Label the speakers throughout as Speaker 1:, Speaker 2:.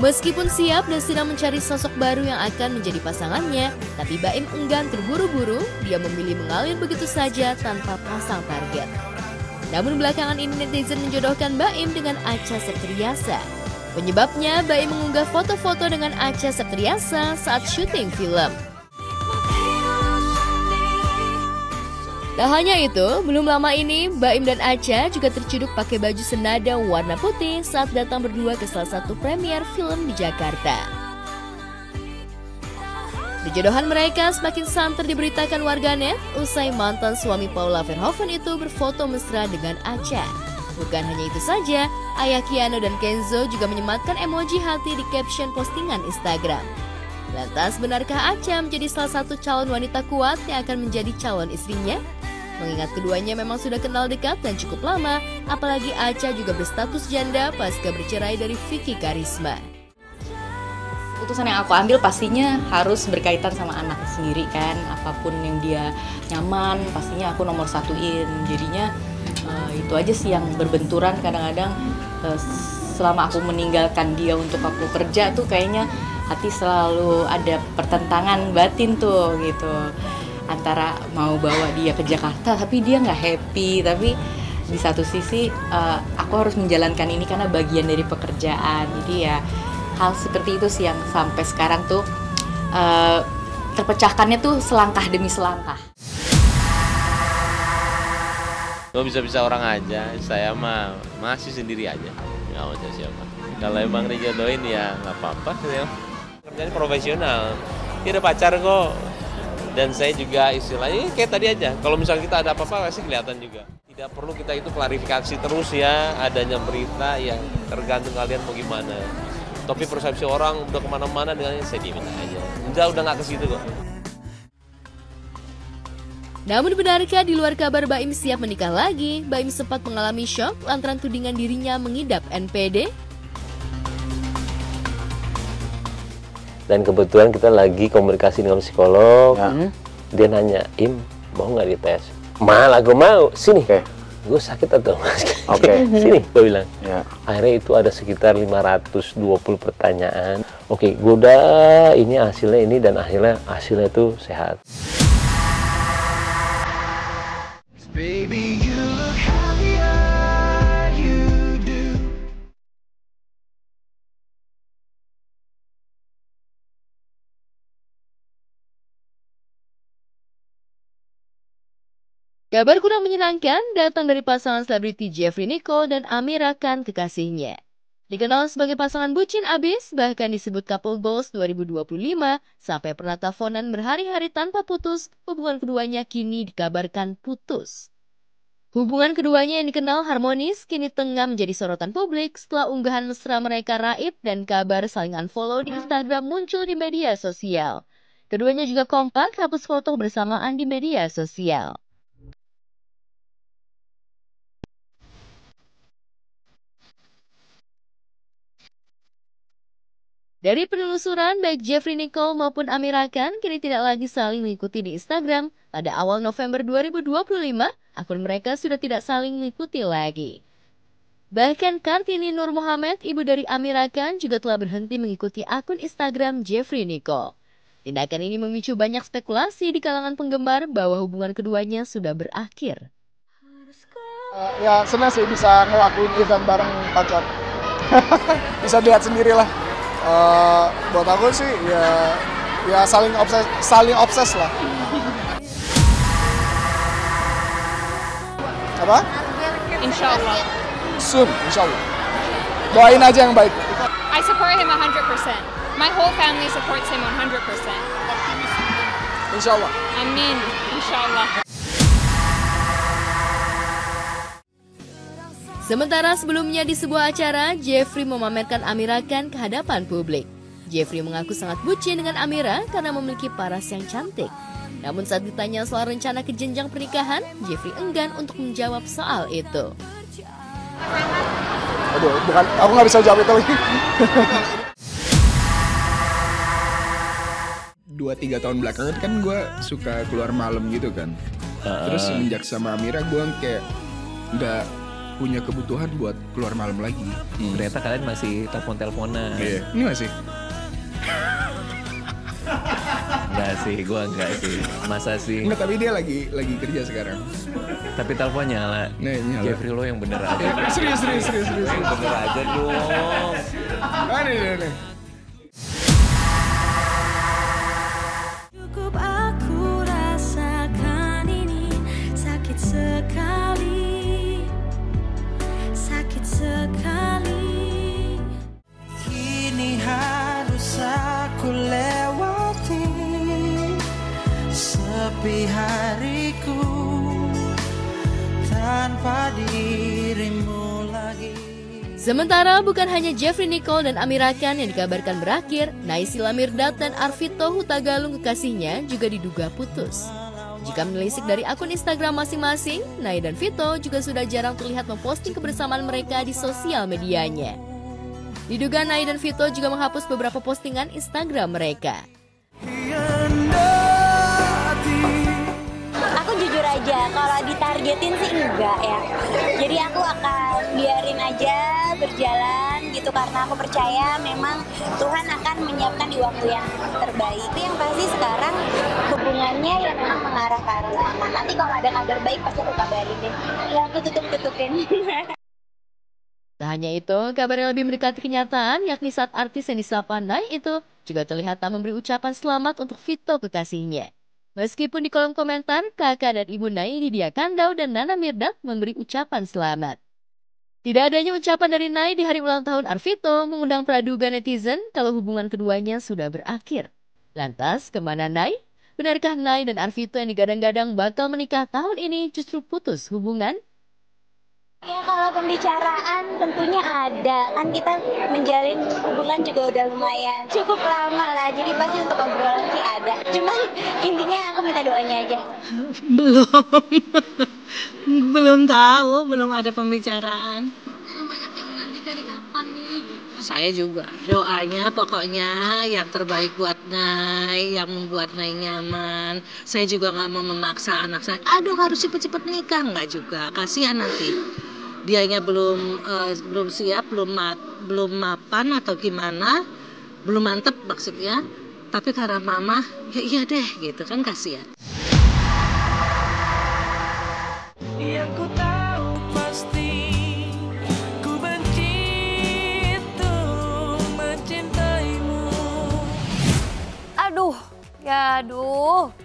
Speaker 1: Meskipun siap dan sedang mencari sosok baru yang akan menjadi pasangannya, tapi Baim enggan terburu-buru, dia memilih mengalir begitu saja tanpa pasang target. Namun belakangan ini netizen menjodohkan Baim dengan Acha Septriasa. Penyebabnya, Baim mengunggah foto-foto dengan Acha Septriasa saat syuting film. Tak hanya itu, belum lama ini Baim dan Acha juga terciduk pakai baju senada warna putih saat datang berdua ke salah satu premier film di Jakarta. Perjodohan mereka semakin santer diberitakan warganet usai mantan suami Paula Verhoeven itu berfoto mesra dengan Acha. Bukan hanya itu saja, ayah Keanu dan Kenzo juga menyematkan emoji hati di caption postingan Instagram. Lantas, benarkah Acha menjadi salah satu calon wanita kuat yang akan menjadi calon istrinya? Mengingat keduanya memang sudah kenal dekat dan cukup lama, apalagi Acha juga berstatus janda pasca bercerai dari Vicky Karisma.
Speaker 2: Keputusan yang aku ambil pastinya harus berkaitan sama anak sendiri kan. Apapun yang dia nyaman, pastinya aku nomor satuin. Jadinya itu aja sih yang berbenturan kadang-kadang. Selama aku meninggalkan dia untuk aku kerja tuh kayaknya hati selalu ada pertentangan batin tuh gitu. Antara mau bawa dia ke Jakarta tapi dia nggak happy, tapi di satu sisi aku harus menjalankan ini karena bagian dari pekerjaan. Jadi ya hal seperti itu sih yang sampai sekarang tuh terpecahkannya tuh selangkah demi selangkah.
Speaker 3: Gue bisa-bisa orang aja, saya mah masih sendiri aja, nggak mau siapa. Kalau emang dijodohin ya nggak apa-apa, ya. Kerjanya profesional, dia ada pacar kok. Dan saya juga istilahnya kayak tadi aja, kalau misalnya kita ada apa-apa pasti kelihatan juga. Tidak perlu kita itu klarifikasi terus ya, adanya berita yang tergantung kalian mau gimana. Tapi persepsi orang udah kemana-mana dengan saya diemin aja. Udah nggak ke situ kok.
Speaker 1: Namun benarkah di luar kabar Baim siap menikah lagi? Baim sempat mengalami shock lantaran tudingan dirinya mengidap NPD.
Speaker 4: Dan kebetulan kita lagi komunikasi dengan psikolog, dia nanya, Im, mau nggak dites? Malah gue mau, sini. Gue sakit atau mas? Sini, gue bilang. Akhirnya itu ada sekitar 520 pertanyaan. Gue udah ini hasilnya ini dan hasilnya itu sehat. Baby, you look happier, you do.
Speaker 1: Kabar kurang menyenangkan datang dari pasangan selebriti Jeffrey Nicole dan Amira Khan kekasihnya. Dikenal sebagai pasangan bucin abis, bahkan disebut couple goals 2025, sampai pernah teleponan berhari-hari tanpa putus, hubungan keduanya kini dikabarkan putus. Hubungan keduanya yang dikenal harmonis kini tengah menjadi sorotan publik setelah unggahan mesra mereka raib dan kabar saling unfollow di Instagram muncul di media sosial. Keduanya juga kompak hapus foto bersamaan di media sosial. Dari penelusuran, baik Jeffrey Nicole maupun Amira Khan kini tidak lagi saling mengikuti di Instagram. Pada awal November 2025, akun mereka sudah tidak saling mengikuti lagi. Bahkan Kartini Nur Muhammad, ibu dari Amira Khan, juga telah berhenti mengikuti akun Instagram Jeffrey Nicole. Tindakan ini memicu banyak spekulasi di kalangan penggemar bahwa hubungan keduanya sudah berakhir.
Speaker 5: Ya senang sih bisa ngelakuin event bareng pacar. Bisa lihat sendirilah. Buat aku sih ya saling obses lah. Apa?
Speaker 6: Insyaallah.
Speaker 5: Soon, insyaallah. Doain aja yang baik.
Speaker 6: I support him 100%. My whole family supports him 100%.
Speaker 5: Insyaallah.
Speaker 6: Amin. Insyaallah.
Speaker 1: Sementara sebelumnya di sebuah acara, Jeffrey memamerkan Amira Khan ke hadapan publik. Jeffrey mengaku sangat bucin dengan Amira karena memiliki paras yang cantik. Namun saat ditanya soal rencana ke jenjang pernikahan, Jeffrey enggan untuk menjawab soal itu.
Speaker 5: Aduh, bukan, aku nggak bisa jawab itu lagi.
Speaker 7: 2-3 tahun belakangan kan gue suka keluar malam gitu kan. Terus semenjak sama Amira gue kayak punya kebutuhan buat keluar malam lagi.
Speaker 4: Ternyata kalian masih telepon-teleponan.
Speaker 7: Iya. Ini masih.
Speaker 4: Enggak sih, gua enggak sih. Masa sih?
Speaker 7: Enggak, tapi dia lagi kerja sekarang.
Speaker 4: Tapi telepon nyala.
Speaker 7: Nah, nyala.
Speaker 4: Jeffrey lo yang bener aja.
Speaker 7: Serius.
Speaker 4: Yang bener aja dong.
Speaker 7: Nih.
Speaker 8: Cukup aku rasakan ini, sakit sekali, sakit sekali.
Speaker 9: Kini harus aku lewati sepi hariku tanpa dirimu lagi.
Speaker 1: Sementara bukan hanya Jeffrey Nicole dan Amira Khan yang dikabarkan berakhir, Naysila Mirdad dan Arvito Hutagalung kekasihnya juga diduga putus. Jika menelisik dari akun Instagram masing-masing, Nay dan Vito juga sudah jarang terlihat memposting kebersamaan mereka di sosial medianya. Diduga Nay dan Vito juga menghapus beberapa postingan Instagram mereka.
Speaker 10: Aku jujur aja, kalau ditargetin sih enggak ya. Jadi aku akan biarin aja berjalan gitu, karena aku percaya memang Tuhan akan menyiapkan di waktu yang terbaik. Tapi yang pasti sekarang hubungannya ya memang mengarah ke arah sana. Nanti kalau ada kabar baik pasti aku kabarin deh. Ya aku tutupin.
Speaker 1: Tak hanya itu, kabar yang lebih mendekati kenyataan yakni saat artis yang disapa Nay itu juga terlihat tak memberi ucapan selamat untuk Vito kekasihnya. Meskipun di kolom komentar, kakak dan ibu Nay, Lydia Kandau dan Nana Mirdad memberi ucapan selamat. Tidak adanya ucapan dari Nay di hari ulang tahun Arvito mengundang praduga netizen kalau hubungan keduanya sudah berakhir. Lantas, kemana Nay? Benarkah Nay dan Arvito yang digadang-gadang bakal menikah tahun ini justru putus hubungan?
Speaker 10: Ya kalau pembicaraan tentunya ada, kan kita menjalin hubungan juga udah lumayan cukup lama lah, jadi pasti untuk obrolan sih ada. Cuman intinya aku minta doanya aja.
Speaker 11: Belum tahu, belum ada pembicaraan.
Speaker 10: Dari kapan nih?
Speaker 11: Saya juga doanya pokoknya yang terbaik buat Nay, yang membuat Nay nyaman. Saya juga nggak mau memaksa anak saya, aduh harus cepet-cepet nikah, nggak juga, kasihan nanti. Dianya belum siap, belum mapan atau gimana, belum mantep maksudnya. Tapi karena mama, ya iya deh gitu kan, kasihan.
Speaker 9: Yang ku tahu pasti ku benci itu mencintaimu.
Speaker 2: Aduh,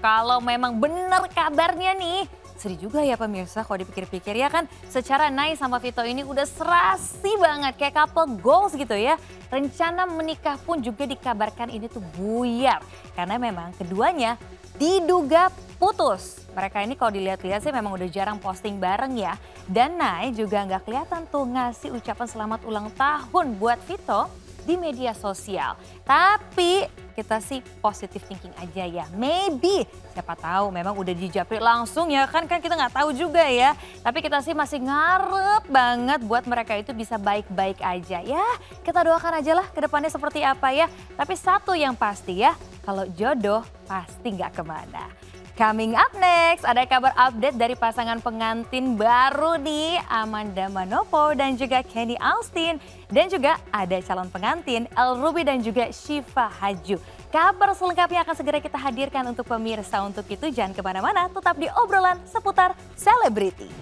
Speaker 2: kalau memang benar kabarnya nih, sedih juga ya pemirsa kalau dipikir-pikir ya kan. Secara Nay sama Vito ini udah serasi banget kayak couple goals gitu ya. Rencana menikah pun juga dikabarkan ini tuh buyar. Karena memang keduanya diduga putus. Mereka ini kalau dilihat-lihat sih memang udah jarang posting bareng ya. Dan Nay juga nggak kelihatan tuh ngasih ucapan selamat ulang tahun buat Vito di media sosial. Tapi kita sih positive thinking aja ya. Maybe siapa tahu memang udah dijapri langsung ya kan kita nggak tahu juga ya. Tapi kita sih masih ngarep banget buat mereka itu bisa baik-baik aja ya. Kita doakan aja lah ke depannya seperti apa ya. Tapi satu yang pasti ya, kalau jodoh pasti nggak kemana. Coming up next, ada kabar update dari pasangan pengantin baru nih, Amanda Manopo dan juga Kenny Austin. Dan juga ada calon pengantin, El Ruby dan juga Syifa Haju. Kabar selengkapnya akan segera kita hadirkan untuk pemirsa. Untuk itu jangan kemana-mana, tetap di obrolan seputar selebriti.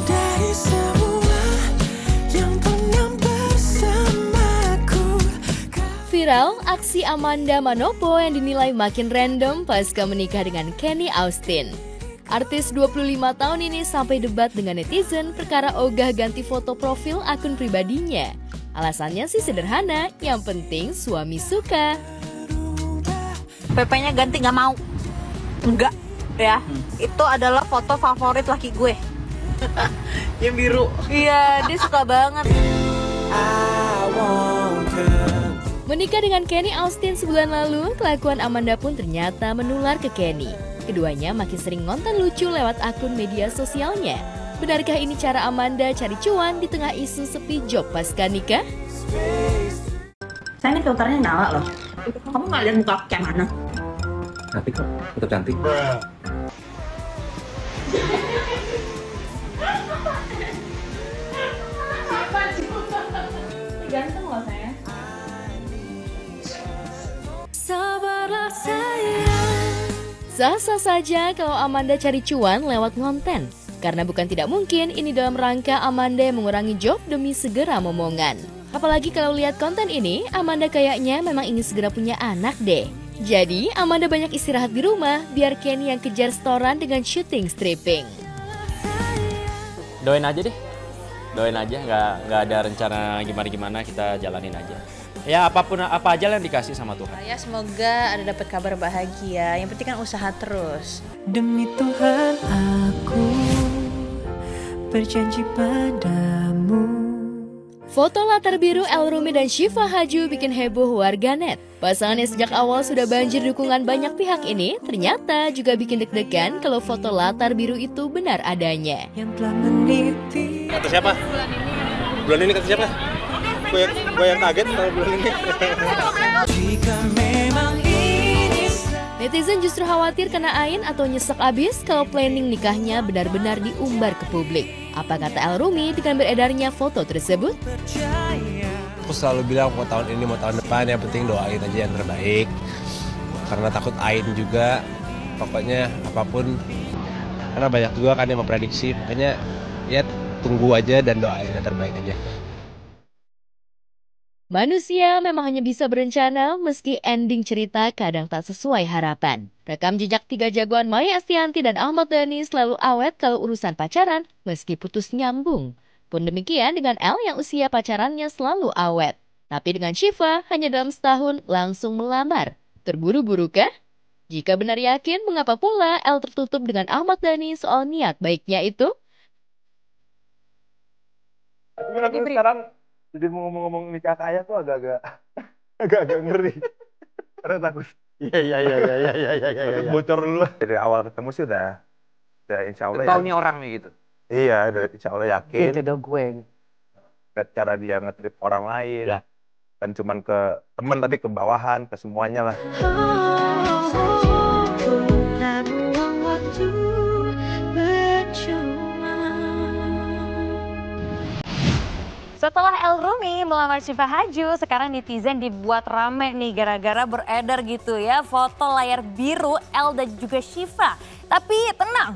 Speaker 9: Dari semua yang pernah bersamaku.
Speaker 1: Viral aksi Amanda Manopo yang dinilai makin random pasca menikah dengan Kenny Austin. Artis 25 tahun ini sampai debat dengan netizen perkara ogah ganti foto profil akun pribadinya. Alasannya sih sederhana, yang penting suami suka.
Speaker 12: PP-nya ganti nggak mau. Enggak ya, itu adalah foto favorit laki gue. Yang biru. Iya, dia suka banget.
Speaker 1: Menikah dengan Kenny Austin sebulan lalu, kelakuan Amanda pun ternyata menular ke Kenny. Keduanya makin sering ngonten lucu lewat akun media sosialnya. Benarkah ini cara Amanda cari cuan di tengah isu sepi job pasca nikah?
Speaker 12: Saya ini filternya nyala loh. Kamu nggak lihat muka aku kayak mana?
Speaker 4: Cantik kok, tetap cantik.
Speaker 1: Sah-sah saja kalau Amanda cari cuan lewat konten. Karena bukan tidak mungkin ini dalam rangka Amanda mengurangi job demi segera momongan. Apalagi kalau lihat konten ini, Amanda kayaknya memang ingin segera punya anak deh. Jadi Amanda banyak istirahat di rumah biar Kenny yang kejar setoran dengan syuting stripping.
Speaker 13: Doain aja deh, doain aja, nggak ada rencana gimana-gimana, kita jalanin aja. Ya apa aja yang dikasih sama Tuhan.
Speaker 12: Ya semoga ada dapat kabar bahagia, yang penting kan usaha terus.
Speaker 9: Demi Tuhan aku berjanji padamu.
Speaker 1: Foto latar biru Elrumi dan Syifa Haju bikin heboh warganet. Pasangan yang sejak awal sudah banjir dukungan banyak pihak ini ternyata juga bikin deg-degan kalau foto latar biru itu benar adanya.
Speaker 9: Yang telah meniti.
Speaker 14: Kata siapa? Bulan ini kata siapa? Gue yang kaget kalau bulan ini.
Speaker 9: Jika memang ini
Speaker 1: Netizen justru khawatir kena ain atau nyesek abis kalau planning nikahnya benar-benar diumbar ke publik. Apa kata Elrumi dengan beredarnya foto tersebut?
Speaker 14: Aku selalu bilang mau tahun ini mau tahun depan, yang penting doain aja yang terbaik. Karena takut ain juga, pokoknya apapun. Karena banyak juga kan yang memprediksi, makanya ya tunggu aja dan doain yang terbaik aja.
Speaker 1: Manusia memang hanya bisa berencana meski ending cerita kadang tak sesuai harapan. Rekam jejak 3 jagoan Maia Estianty dan Ahmad Dhani selalu awet kalau urusan pacaran meski putus nyambung. Pun demikian dengan Elle yang usia pacarannya selalu awet. Tapi dengan Syifa hanya dalam setahun langsung melamar. Terburu-buru kah? Jika benar yakin, mengapa pula Elle tertutup dengan Ahmad Dhani soal niat baiknya itu?
Speaker 14: Tapi sekarang jadi mau ngomong nikah kaya tuh agak-agak ngeri. Karena takut. Iya. Bocor dulu lah. Dari awal ketemu sih udah insya Allah.
Speaker 15: Tahu nih orang nih gitu.
Speaker 14: Iya, udah insya Allah yakin.
Speaker 15: Itu gue.
Speaker 14: Cara dia nge-trip orang lain. Ya. Dan cuman ke teman tapi ke bawahan, ke semuanya lah.
Speaker 12: Setelah Elrumi melamar Syifa Haju, sekarang netizen dibuat rame nih gara-gara beredar gitu ya foto layar biru Elle dan juga Syifa. Tapi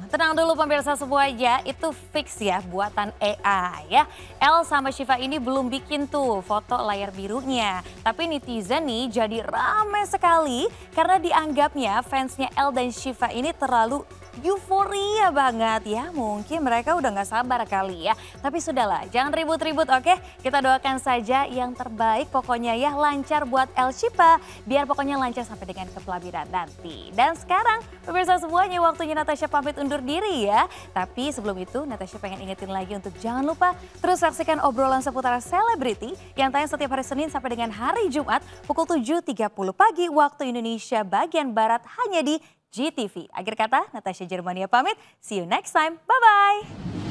Speaker 12: tenang dulu pemirsa semuanya, itu fix ya buatan AI ya. Elle sama Syifa ini belum bikin tuh foto layar birunya. Tapi netizen nih jadi rame sekali karena dianggapnya fansnya Elle dan Syifa ini terlalu euforia banget ya. Mungkin mereka udah gak sabar kali ya. Tapi sudahlah, jangan ribut-ribut oke. Kita doakan saja yang terbaik pokoknya ya, lancar buat Elle Syifa. Biar pokoknya lancar sampai dengan kepelabiran nanti. Dan sekarang pemirsa semuanya waktunya Natasha pamit undur diri ya. Tapi sebelum itu Natasha pengen ingetin lagi untuk jangan lupa terus saksikan obrolan seputar selebriti yang tayang setiap hari Senin sampai dengan hari Jumat pukul 7.30 pagi waktu Indonesia bagian Barat hanya di GTV. Akhir kata, Natasha Germania pamit. See you next time. Bye-bye.